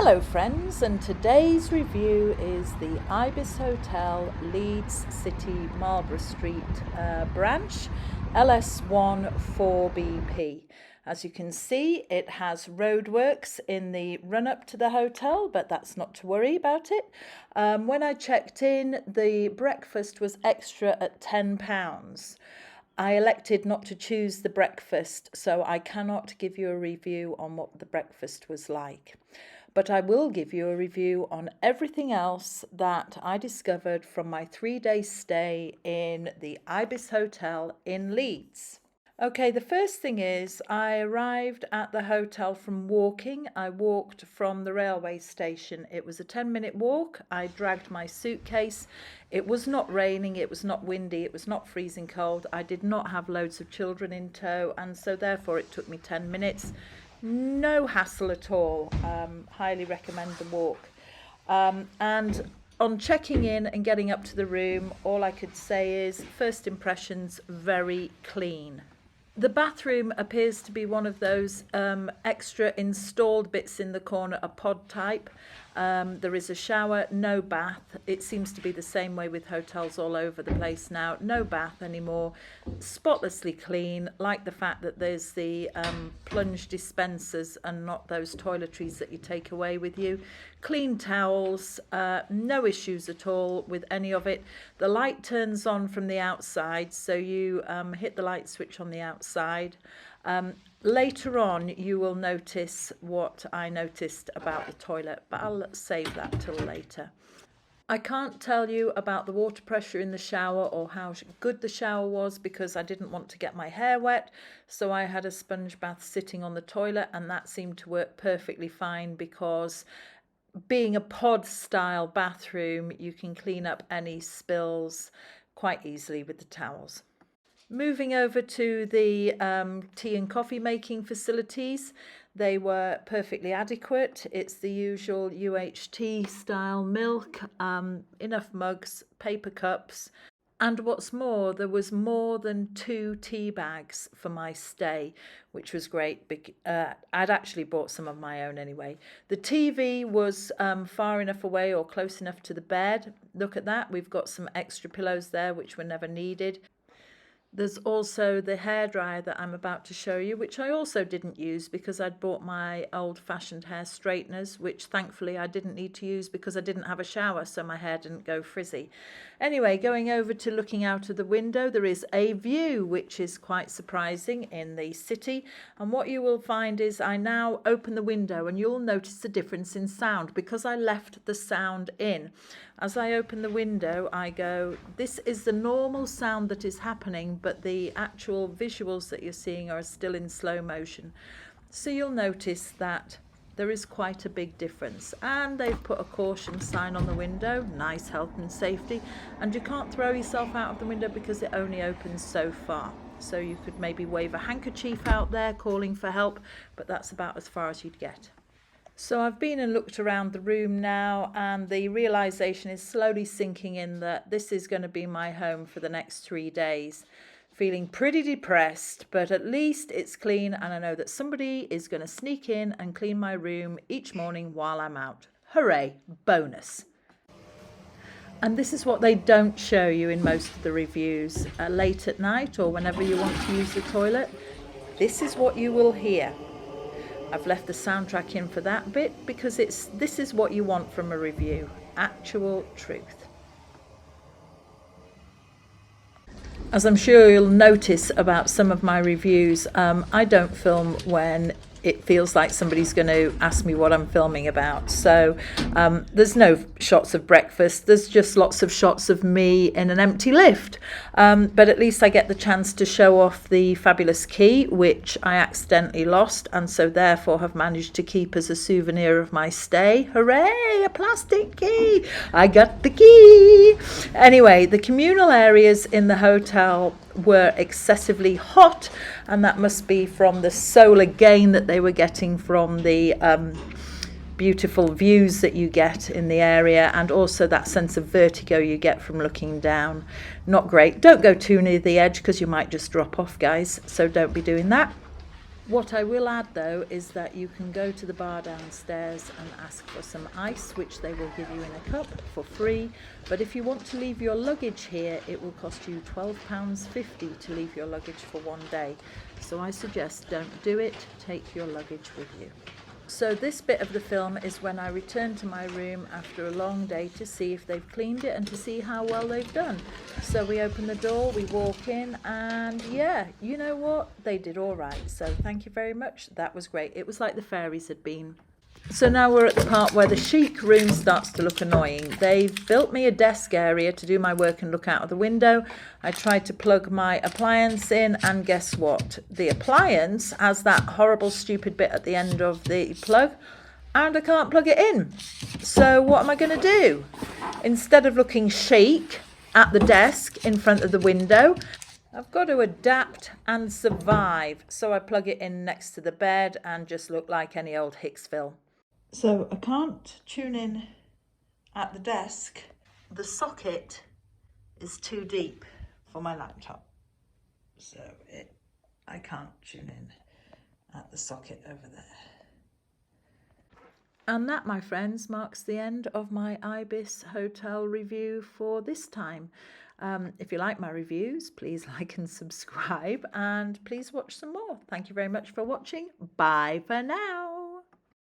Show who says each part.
Speaker 1: Hello friends, and today's review is the IBIS Hotel, Leeds City, Marlborough Street branch, LS1 4BP. As you can see, it has roadworks in the run-up to the hotel, but that's not to worry about it. When I checked in, the breakfast was extra at £10. I elected not to choose the breakfast, so I cannot give you a review on what the breakfast was like. But I will give you a review on everything else that I discovered from my 3-day stay in the IBIS Hotel in Leeds. Okay, the first thing is I arrived at the hotel from walking. I walked from the railway station. It was a 10-minute walk. I dragged my suitcase. It was not raining, it was not windy, it was not freezing cold. I did not have loads of children in tow, and so therefore it took me 10 minutes. No hassle at all. Highly recommend the walk. And on checking in and getting up to the room, all I could say is first impressions, very clean. The bathroom appears to be one of those extra installed bits in the corner, a pod type. There is a shower, no bath. It seems to be the same way with hotels all over the place now. No bath anymore. Spotlessly clean, like the fact that there's the plunge dispensers and not those toiletries that you take away with you. Clean towels, no issues at all with any of it. The light turns on from the outside, so you hit the light switch on the outside. Later on, you will notice what I noticed about the toilet, but I'll save that till later. I can't tell you about the water pressure in the shower or how good the shower was because I didn't want to get my hair wet, so I had a sponge bath sitting on the toilet, and that seemed to work perfectly fine because being a pod style bathroom, you can clean up any spills quite easily with the towels. Moving over to the tea and coffee making facilities, they were perfectly adequate. It's the usual UHT style milk, enough mugs, paper cups, and what's more, there was more than 2 tea bags for my stay, which was great. I'd actually bought some of my own anyway. The TV was far enough away or close enough to the bed. Look at that, we've got some extra pillows there which were never needed. There's also the hairdryer that I'm about to show you, which I also didn't use because I'd bought my old-fashioned hair straighteners, which thankfully I didn't need to use because I didn't have a shower, so my hair didn't go frizzy. Anyway, going over to looking out of the window, there is a view, which is quite surprising in the city. And what you will find is I now open the window and you'll notice a difference in sound because I left the sound in. As I open the window, I go, this is the normal sound that is happening, but the actual visuals that you're seeing are still in slow motion. So you'll notice that there is quite a big difference. And they've put a caution sign on the window, nice health and safety. And you can't throw yourself out of the window because it only opens so far. So you could maybe wave a handkerchief out there calling for help, but that's about as far as you'd get. So I've been and looked around the room now, and the realisation is slowly sinking in that this is going to be my home for the next 3 days. Feeling pretty depressed, but at least it's clean, and I know that somebody is going to sneak in and clean my room each morning while I'm out. Hooray, bonus. And this is what they don't show you in most of the reviews. Late at night or whenever you want to use the toilet, this is what you will hear. I've left the soundtrack in for that bit because this is what you want from a review, actual truth. As I'm sure you'll notice about some of my reviews, I don't film when it feels like somebody's going to ask me what I'm filming about. So there's no shots of breakfast. There's just lots of shots of me in an empty lift. But at least I get the chance to show off the fabulous key, which I accidentally lost and so therefore have managed to keep as a souvenir of my stay. Hooray, a plastic key! I got the key! Anyway, the communal areas in the hotel were excessively hot, and that must be from the solar gain that they were getting from the beautiful views that you get in the area, and also that sense of vertigo you get from looking down. Not great. Don't go too near the edge because you might just drop off, guys, so don't be doing that. What I will add though is that you can go to the bar downstairs and ask for some ice, which they will give you in a cup for free. But if you want to leave your luggage here, it will cost you £12.50 to leave your luggage for one day. So I suggest don't do it, take your luggage with you. So this bit of the film is when I return to my room after a long day to see if they've cleaned it and to see how well they've done. So we open the door, we walk in, and yeah, you know what? They did all right. So thank you very much. That was great. It was like the fairies had been. So now we're at the part where the chic room starts to look annoying. They've built me a desk area to do my work and look out of the window. I tried to plug my appliance in, and guess what? The appliance has that horrible stupid bit at the end of the plug, and I can't plug it in. So what am I going to do? Instead of looking chic at the desk in front of the window, I've got to adapt and survive. So I plug it in next to the bed and just look like any old Hicksville. So I can't tune in at the desk. The socket is too deep for my laptop. So I can't tune in at the socket over there. And that, my friends, marks the end of my IBIS hotel review for this time. If you like my reviews, please like and subscribe, and please watch some more. Thank you very much for watching. Bye for now.